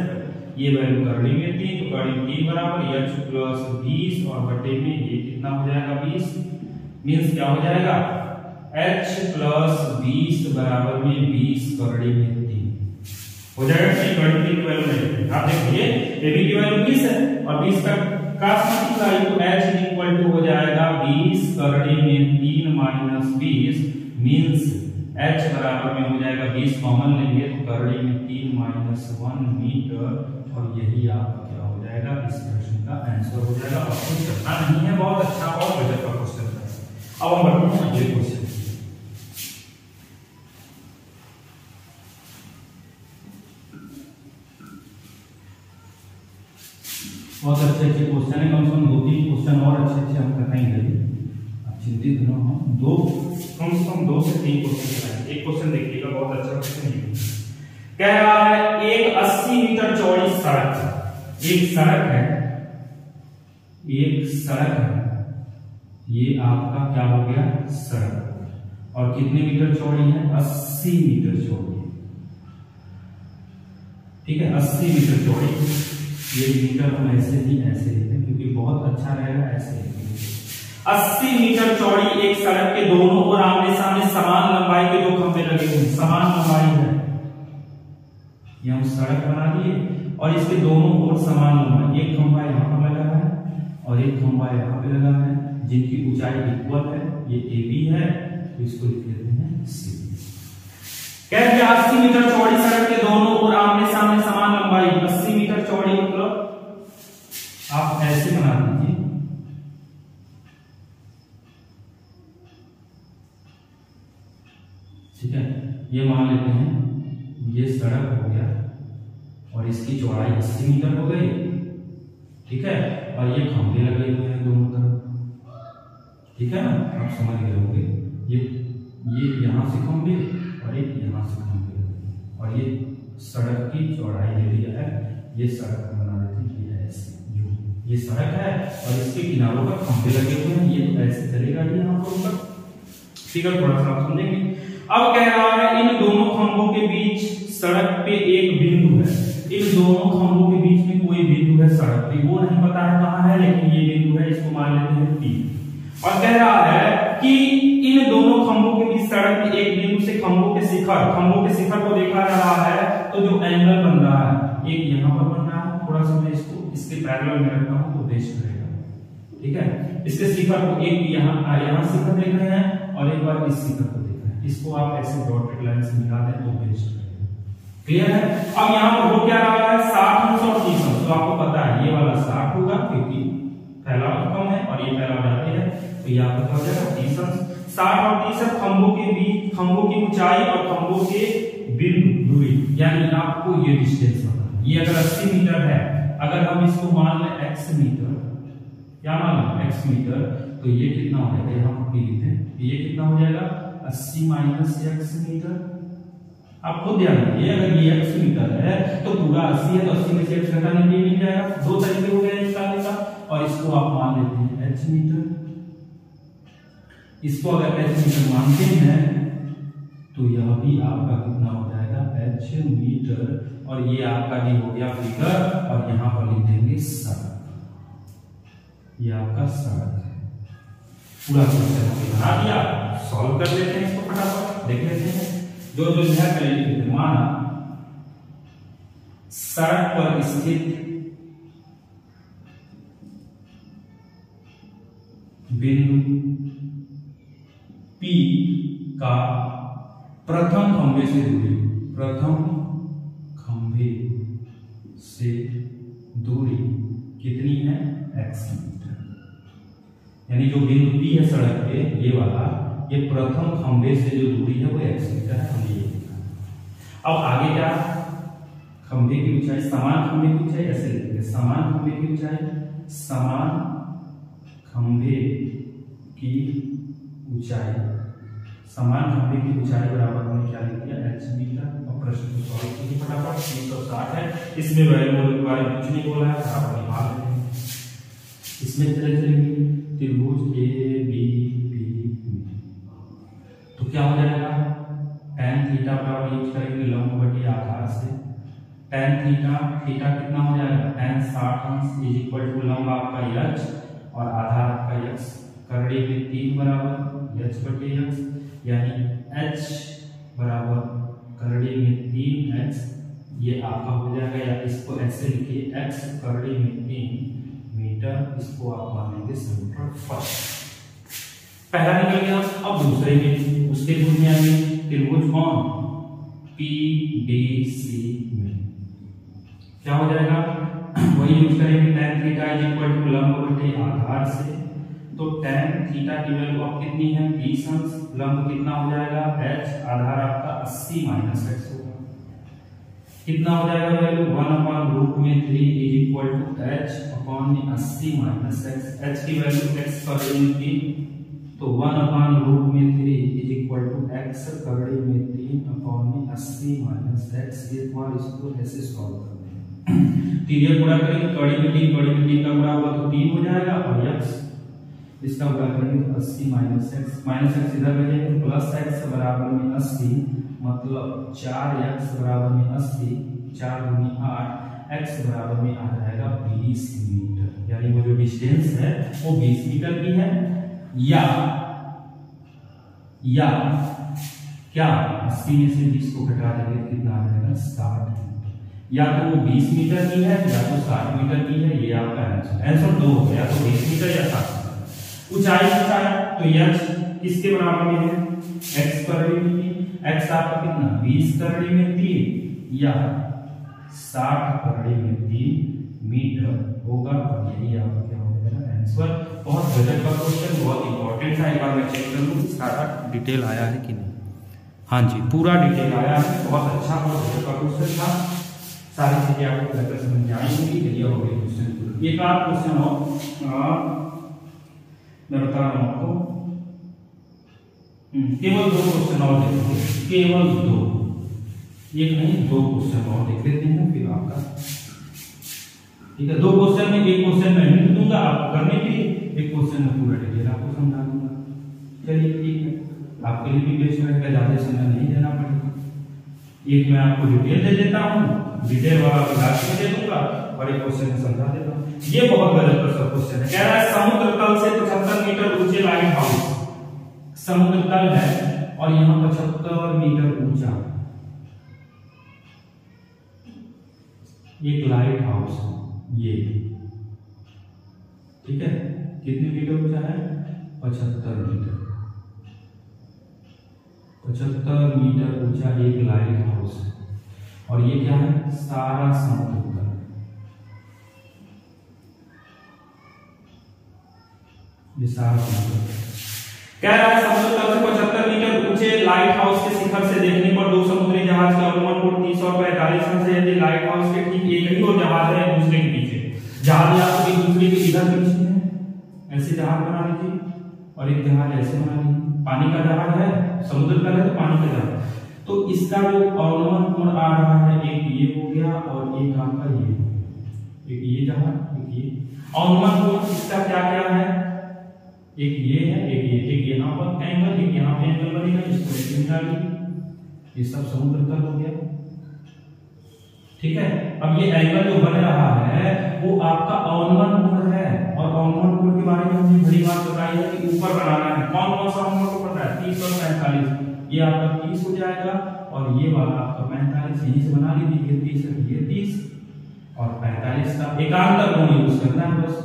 ये वैल्यू करड़ी में 3, तो करड़ी में 3 बराबर h प्लस 20 और बटे में ये कितना हो जाएगा 20, मीन्स क्या हो जाएगा h प्लस 20 बराबर में 20 करड़ी में 3 हो जाएगा। सही, करड़ी में 3 की वैल्यू नहीं, आप देखिए AB की वैल्यू 20 है और 20 का क्रॉस मल्टीप्लाई, तो h इक्वल टू हो जाएगा 20 करड़ी में 3 माइनस 20 मीन्स h बराबर में हो जाएगा 20 कॉमन लेंगे तो करड़ी में 3 माइनस 1 मीटर, और यही आपका क्या हो जाएगा इस प्रश्न का आंसर हो जाएगा। और कुछ करना नहीं है, बहुत अच्छा और गजब का क्वेश्चन है। अब हम बढ़ते हैं अगले क्वेश्चन। बहुत अच्छे अच्छे क्वेश्चन है, कम से कम 2-3 क्वेश्चन और अच्छे हम कराएंगे। आप चिंतित न हो, कम से कम 2 से 3 क्वेश्चन कराएंगे। एक क्वेश्चन देखिएगा, बहुत अच्छा क्वेश्चन है। कह रहा है एक 80 मीटर चौड़ी सड़क, एक सड़क है, ये आपका क्या हो गया सड़क, और कितने मीटर चौड़ी है 80 मीटर चौड़ी, ठीक है 80 मीटर चौड़ी। ये मीटर हम ऐसे लेते हैं क्योंकि बहुत अच्छा रहेगा, ऐसे लिखेंगे। 80 मीटर चौड़ी एक सड़क के दोनों ओर आमने सामने समान लंबाई के 2 खंभे लगे हुए, समान लंबाई है, ये हम सड़क बना दिए, और इसके दोनों ओर समान लंबाई, एक खंभा यहाँ पर लगा है और एक खंभा यहाँ पे लगा है, जिनकी ऊंचाई इक्वल है, ये AB है, तो इसको लिख लेते हैं C। कहते हैं 80 मीटर चौड़ी सड़क के दोनों ओर आमने सामने समान लंबाई, 80 मीटर चौड़ी मतलब आप ऐसे बना दीजिए, ठीक है। ये मान लेते हैं ये सड़क हो गया और इसकी चौड़ाई 80 मीटर हो गई, ठीक है, और ये खंभे लगे हुए हैं दोनों तरफ, ठीक है ना, आप समझ गए होंगे। ये यहाँ से खंभे और एक यहाँ से खंभे लगे, और ये सड़क की चौड़ाई ले लिया है, ये सड़क बना देते हैं ऐसे, ये सड़क है और इसके किनारों पर खंभे लगे हुए हैं, ये तो ऐसे चलेगा ही यहाँ पर, फिगर थोड़ा सा आप समझेंगे। अब कह रहा है इन दोनों खंभों के बीच सड़क पे एक बिंदु है, इन दोनों खंभों के बीच में कोई बिंदु है सड़क पे, वो नहीं पता है कहाँ है, लेकिन ये बिंदु है, इसको मान लेते हैं P। और कह रहा है कि इन दोनों खंभों के बीच सड़क के एक बिंदु से खंभों के शिखर को देखा जा रहा है, तो जो एंगल बन रहा है एक यहाँ पर बन रहा है, थोड़ा सा मैं इसको इसके पैरेलल में रखता हूँ तो बेस्ट रहेगा, ठीक है। इसके शिखर को एक यहाँ शिखर देख रहे हैं और एक बार इस शिखर को देख रहे हैं, इसको आप ऐसे डॉटेड लाइन से मिला दें तो बेस्ट रहेगा, क्लियर है। अब यहाँ पर हो क्या रहा है 60 अंश और 30 अंश, तो आपको पता है ये वाला 60 होगा क्योंकि फैलाव कम है और ये फैलाव जाते हैं, तो ये आपका हो जाएगा 30 अंश। 60 और 30 है खंभों के बीच, खंभों की ऊंचाई और खंभों के बिंदु दूरी, यानी आपको ये डिस्टेंस पता है। ये अगर 80 मीटर है, अगर हम इसको मान लें x मीटर, क्या मान लें x मीटर, तो ये कितना हो जाएगा, यहाँ पर लिखते हैं, ये कितना हो जाएगा 80 माइनस x मीटर। आप खुद ध्यान रखिए, अगर ये x मीटर है तो पूरा 80 है, तो 80 में से x घटाने के लिए मिल जाएगा। 2 तरीके हो गए निकालने का, और इसको आप मान लेते हैं h मीटर। इसको अगर h मीटर मानते हैं तो यह भी आपका कितना हो जाएगा h मीटर, और ये आपका भी हो गया फिगर, और यहाँ पर लिख देंगे सड़क, ये आपका सड़क है। पूरा क्वेश्चन हमने बना दिया, सॉल्व कर लेते हैं इसको फटाफट, देख लेते हैं जो है करेंगे। माना सड़क पर स्थित बिंदु P का प्रथम खंभे से दूरी, प्रथम खंभे से दूरी कितनी है x मीटर, यानी जो बिंदु P है सड़क पे ये वाला, ये प्रथम खंभे से जो दूरी है वो x मीटर है, हमने ये लिखा। अब आगे क्या खंभे की ऊंचाई, समान खंभे की ऊंचाई ऐसे लिखेंगे, समान खंभे की ऊंचाई, समान खंभे की ऊंचाई, समान खंभे की ऊंचाई बराबर हमने क्या लिख दिया, h मीटर। और प्रश्न को सॉल्व कीजिए फटाफट। 360 है, इसमें वैल्यू के बारे में कुछ नहीं बोला है, बराबर निकाल लेंगे। इसमें चलेंगे त्रिभुज ए बी पी, तो क्या हो जाएगा, tan थीटा बराबर यूज करेंगे लंब बटे आधार से, tan थीटा, थीटा कितना हो जाएगा, tan 60 अंश इज इक्वल टू लंब आपका h और आधार आपका x, करड़ी में 3 बराबर h बटे x, यानी h बराबर करड़ी में 3x, ये आपका हो जाएगा, या इसको ऐसे लिखिए x करड़ी में 3 मीटर, इसको आप मानेंगे समीकरण फर्स्ट। पहला निकल गया। अब दूसरे में उसके दुनिया में त्रिभुज कौन, PBC में क्या हो जाएगा, वही यूज करेंगे tan theta is equal to लंब बटे आधार से, तो tan थीटा की वैल्यू अब कितनी है 30 अंश, लंब कितना हो जाएगा h, आधार आपका 80 माइनस x होगा, कितना हो जाएगा value 1/√3 is equal to h upon 80 minus x, h की वैल्यू x कर देंगे, तो 1/√3 इज इक्वल टू x करड़ी में 3 अपॉन 80 माइनस x। एक बार इसको ऐसे सॉल्व कर दें, तीन गुणा करेंगे, कड़ी में 3, कड़ी में 3 का गुणा होगा तो 3 हो जाएगा, और x इसका गुणा करेंगे तो 80 माइनस x इधर ले जाएंगे, प्लस x बराबर में 80, मतलब 4x बराबर में 80, 4 दूनी 8, x बराबर में आ जाएगा 20 मीटर, यानी वो जो डिस्टेंस है वो 20 मीटर की है, या क्या 80 में से 20 को घटा देंगे कितना आ जाएगा 60 मीटर, या तो वो 20 मीटर की है या तो 60 मीटर की है, ये आपका आंसर दो हो गया, तो 20 मीटर या 60 मीटर। ऊंचाई तो h किसके बराबर में है, x करड़ी में 3, x आपका कितना 20 करड़ी में 3 या 60 करड़ी में 3 मीटर होगा, और यही आपका क्या हो जाएगा आंसर। बहुत गजब का क्वेश्चन, बहुत इंपॉर्टेंट था, एक बार मैं चेक कर लूं सारा डिटेल आया है कि नहीं। हाँ जी, पूरा डिटेल आया है, बहुत अच्छा, बहुत गजब का क्वेश्चन था, सारी चीजें आपको बेहतर समझ में आई होंगी। चलिए हो गए क्वेश्चन, एक आध क्वेश्चन और मैं बता रहा हूं आपको, केवल 2 क्वेश्चन और देखो, केवल 2, एक नहीं 2 क्वेश्चन और देख लेते हैं, फिर आपका ठीक है। 2 क्वेश्चन में, एक क्वेश्चन मैं हिंट दूंगा आपको करने के लिए, एक क्वेश्चन में पूरा डिटेल आपको समझा दूंगा। चलिए ठीक है, आपके लिए भी बेस्ट रहेगा, ज्यादा समय नहीं देना पड़ेगा। एक मैं आपको डिटेल दे देता हूँ, डिटेल वाला लास्ट में दे दूंगा, और एक क्वेश्चन में समझा देता हूँ। ये बहुत गजब का क्वेश्चन है, कह रहा है समुद्र तल से 75 मीटर ऊंचे लाइट हाउस, समुद्र तल है और यहाँ 75 मीटर ऊंचा एक लाइट हाउस है, ये ठीक है, कितने मीटर ऊंचा है 75 मीटर, 75 मीटर ऊंचा एक लाइट हाउस है, और ये क्या है सारा समुद्र तल, ये सारा समुद्र कह रहा है समुद्र तल से 75 मीटर ऊंचे लाइट हाउस के शिखर से देखने पर 2 समुद्री जहाज के अनुमान कोण 30 और 45 अंश है। यदि लाइट हाउस के ठीक एक ही और जहाज है दूसरे के पीछे, जहाज आपको एक दूसरे के इधर पीछे है, ऐसे जहाज बना लीजिए, और एक जहाज ऐसे बना लीजिए, पानी का जहाज है, समुद्र तल है तो पानी का जहाज, तो इसका जो अनुमान कोण आ रहा है, एक ये हो गया और एक आपका ये, एक ये जहाज, एक ये अनुमान कोण इसका क्या क्या है, एक ये है, एक यहाँ पर एंगल, एक यहाँ पे एंगल बनेगा, इसको एक निकाल लीजिए, ये सब समुद्र तल हो गया, ठीक है। अब ये एंगल जो बन रहा है वो आपका अवनमन कोण है, और अवनमन कोण के बारे में हमने बड़ी बात बताई है कि ऊपर बनाना है, कौन कौन सा हमको पता है 30 और 45, ये आपका 30 हो जाएगा, और ये वाला आपका 45 यहीं से बना लीजिए, ये 30 है, ये 30 और 45 का एकांतर कोण यूज करना है बस,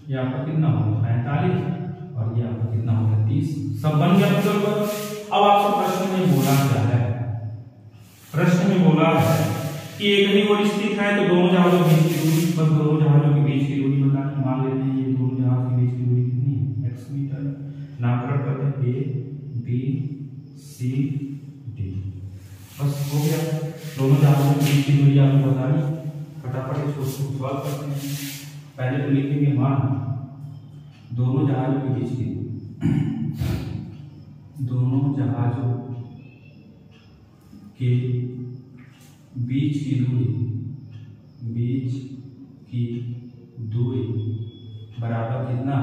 ये आपका कितना होगा 45 और ये आपका कितना होगा 30, सब बन गया मतलब। अब आपसे प्रश्न में बोला क्या है, प्रश्न में बोला है कि एक ही ओर स्थित है तो दोनों जहाजों के बीच की दूरी, बस दोनों जहाजों के बीच की दूरी बतानी, मान लेते हैं ये दोनों जहाज के बीच की दूरी कितनी है x मीटर, नामकरण करते हैं A B C D, बस हो गया। दोनों जहाजों के बीच की दूरी आपको बता दी, फटाफट इसको सॉल्व करते हैं। पहले तो लिखेंगे मान दोनों जहाजों के बीच की दूरी, दोनों जहाजों के बीच की दूरी बराबर कितना,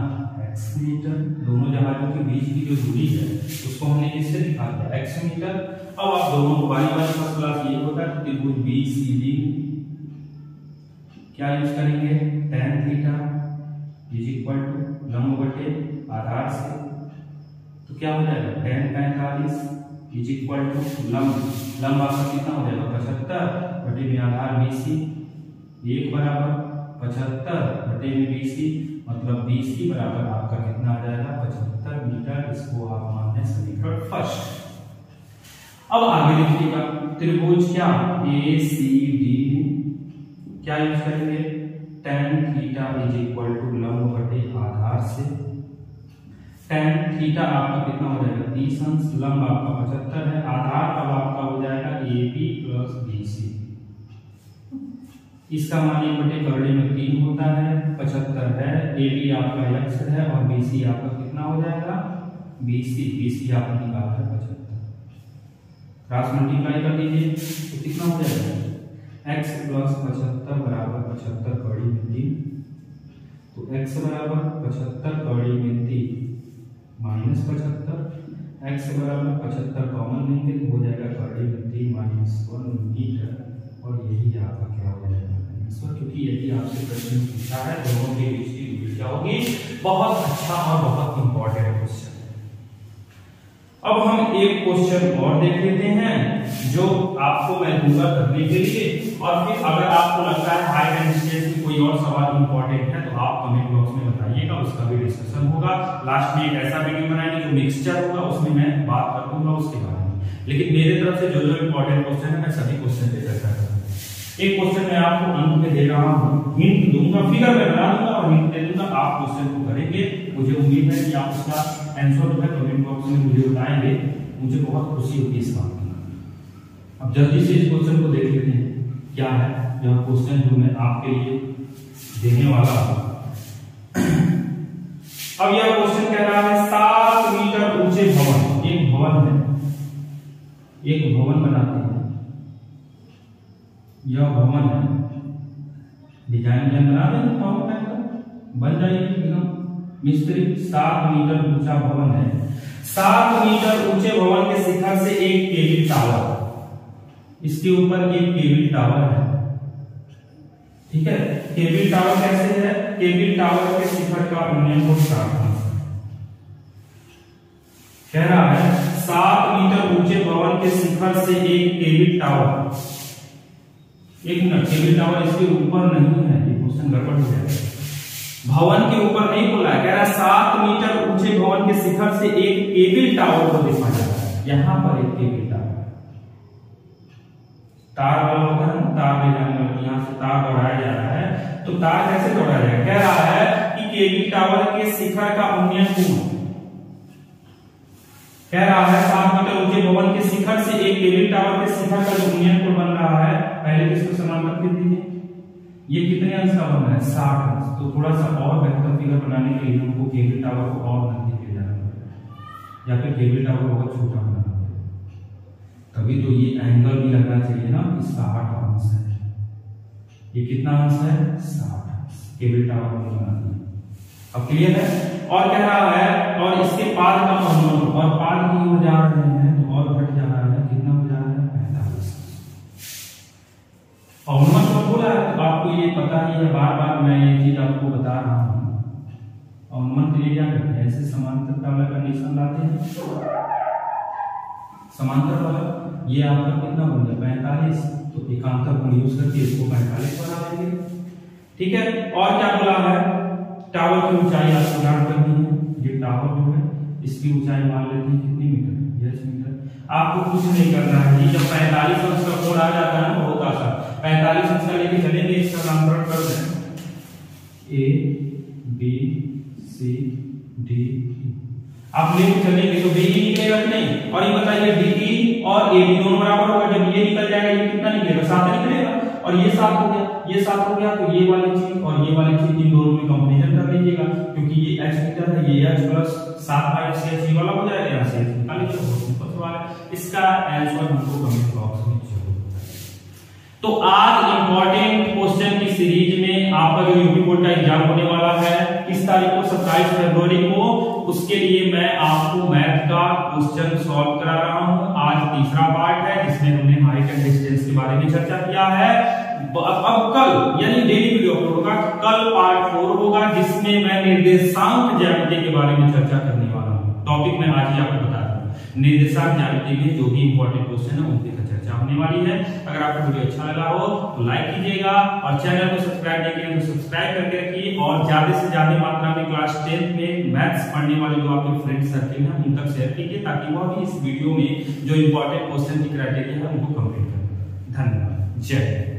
x मीटर। दोनों जहाजों के बीच की जो दूरी है उसको हमने किससे दिखा दिया, x मीटर। अब आप दोनों को बारी बारी फर्स्ट क्लास ये होता है त्रिभुज BCD क्या यूज करेंगे, tan theta is equal to लंब बटे आधार से, तो क्या हो जाएगा tan 45 इज इक्वल टू लंब आपका कितना हो जाएगा 75 बटे में आधार BC, 1 बराबर 75 बटे में BC, मतलब BC बराबर आपका कितना आ जाएगा 75 मीटर। इसको आप मान लें समीकरण फर्स्ट। अब आगे लिखिएगा त्रिभुज क्या ACD क्या यूज करेंगे, tan theta is equal to लंब बटे आधार से, tan थीटा आपका कितना हो जाएगा 30 अंश, लंब आपका 75 है, आधार अब आपका हो जाएगा AB प्लस BC। इसका मान 1 बटे करड़े में 3 होता है, 75 है, AB आपका x है और BC आपका कितना हो जाएगा BC आपका निकाला है 75। क्रॉस मल्टीप्लाई कर दीजिए तो कितना हो जाएगा x प्लस 75 बराबर 75 कड़ी में 3, तो x बराबर 75 कड़ी में 3 माइनस 75, x बराबर 75 कॉमन लेंगे तो हो जाएगा कड़ी में 3 माइनस 1 मीटर, और यही आपका क्या हो जाएगा आंसर। क्योंकि यदि आपसे प्रश्न पूछा है दोनों के बीच की दूरी क्या होगी, बहुत अच्छा और बहुत इंपॉर्टेंट क्वेश्चन। अब हम एक क्वेश्चन और देख लेते हैं जो आपको मैं दूंगा करने के लिए, और फिर अगर आपको लगता है हाइट एंड डिस्टेंस की कोई और सवाल इंपॉर्टेंट है तो आप कमेंट बॉक्स में बताइएगा, उसका भी डिस्कशन होगा। लास्ट में एक ऐसा वीडियो बनाएंगे जो मिक्सचर होगा, उसमें मैं बात कर दूंगा उसके बारे में। लेकिन मेरे तरफ से जो इंपॉर्टेंट क्वेश्चन है मैं सभी क्वेश्चन पे चर्चा करूंगा। एक क्वेश्चन मैं आपको अंत में दे रहा हूं, हिंट दूंगा, फिगर में बना दूंगा और हिंट दे दूंगा, आप क्वेश्चन को करेंगे। मुझे उम्मीद है कि आप उसका आंसर जो है कमेंट बॉक्स में मुझे बताएंगे, मुझे बहुत खुशी होगी इस बात की। अब जल्दी से इस क्वेश्चन को देख लेते हैं क्या है यह क्वेश्चन जो मैं आपके लिए देने वाला हूं। अब यह क्वेश्चन कह रहा है 7 मीटर ऊंचे भवन, एक भवन है, एक भवन बनाते हैं, यह भवन है, डिजाइन बना देंगे भवन का बन जाएगी एकदम मिस्त्री। 7 मीटर ऊंचा भवन है, 7 मीटर ऊंचे भवन के शिखर से एक केबल टावर, इसके ऊपर एक केबल टावर है, ठीक है। केबल टावर कैसे है, केबल टावर के शिखर का उन्नयन को 60 कह रहा है 7 मीटर ऊंचे भवन के शिखर से एक केबल टावर, एक मिनट, केबल टावर इसके ऊपर नहीं है, ये क्वेश्चन गड़बड़ हो जाएगा। भवन के ऊपर नहीं बोला, कह रहा 7 मीटर ऊंचे भवन के शिखर से एक केबल टावर को देखा जाता है। यहां पर एक केबल टावर, तार वाला होता है, तार ले जाने वाला, यहां से तार दौड़ाया जा रहा है, तो तार कैसे दौड़ाया जाएगा, कह रहा है कि केबल टावर के शिखर का उन्नयन कोण, कह रहा है 7 मीटर ऊंचे भवन के शिखर से एक केबल टावर के शिखर का जो उन्नयन कोण बन रहा है, पहले इसको समांतर कर दीजिए, ये कितने अंश का बन रहा है 60 अंश। तो थोड़ा सा और बेहतर फिगर बनाने के लिए हमको केबल टावर को और नजदीक ले जाना पड़ेगा, या फिर केबल टावर बहुत छोटा बनाना पड़ेगा, तभी तो ये एंगल भी लगना चाहिए ना, 60 अंश है, ये कितना अंश है 60 अंश, केबल टावर को बना दिया। अब क्लियर है। और कह रहा है और इसके पाद का अनुमान, और पाद की हो जा रहे हैं तो और घट जा रहा है, कितना हो जा रहा है 45। अनुमान कब बोला है तो आपको ये पता ही है, बार बार मैं ये चीज आपको बता रहा हूं। अनुमान के लिए क्या करते हैं, ऐसे समांतर वाला कंडीशन लाते हैं, समांतर वाला, ये आपका कितना बन गया 45, तो एकांतर कोण यूज करके इसको 45 बना देंगे, ठीक है। और क्या बोला है, टावर की ऊंचाई आपको ज्ञात करनी है, ये टावर जो है इसकी ऊंचाई मान लेते हैं कितनी मीटर, 10 मीटर। आपको कुछ नहीं करना है, ये जब 45 अंश का कोण आ जाता है ना, बहुत आसान, 45 अंश का लेके चलेंगे, इसका नामकरण कर दें A B C D E, आप लेके चलेंगे तो BE निकलेगा कि नहीं, और ये बताइए DE और ए बी दोनों बराबर होगा। जब ये निकल जाएगा ये कितना निकलेगा, 7 निकलेगा, और ये 7 हो गया, ये 7 हो गया, तो ये वाली चीज और ये वाली चीज इन दोनों में कंपैरिजन कर लीजिएगा, क्योंकि ये h मीटर है, ये h प्लस 7 माइनस h ये वाला हो जाएगा, यहाँ से निकाल लीजिए, बहुत सिंपल सवाल है। इसका आंसर हमको कमेंट बॉक्स में जरूर बताइए। तो आज इंपॉर्टेंट क्वेश्चन की सीरीज में आपका जो यूपी बोर्ड का एग्जाम होने वाला है किस तारीख को, 27 फरवरी को, उसके लिए मैं आपको मैथ का क्वेश्चन सॉल्व करा रहा हूं। आज तीसरा पार्ट है जिसमें हमने हाइट एंड डिस्टेंस के बारे में चर्चा किया है। अब कल यानी डेली वीडियो अपलोड होगा, कल पार्ट 4 होगा जिसमें मैं निर्देशांक ज्यामिति के बारे में चर्चा करने वाला हूं। टॉपिक मैं आज ही आपको बता दूं, निर्देशांक ज्यामिति में जो भी इंपॉर्टेंट क्वेश्चन है उनकी चर्चा होने वाली है। अगर आपको वीडियो अच्छा लगा हो तो लाइक कीजिएगा और चैनल को सब्सक्राइब नहीं किया तो सब्सक्राइब करके रखिए, और ज्यादा से ज्यादा मात्रा में क्लास 10 में मैथ्स पढ़ने वाले जो आपके फ्रेंड सर्किल हैं उन तक शेयर कीजिए, ताकि वह भी इस वीडियो में जो इंपॉर्टेंट क्वेश्चन की क्राइटेरिया है उनको कंप्लीट करें। धन्यवाद। जय हिंद।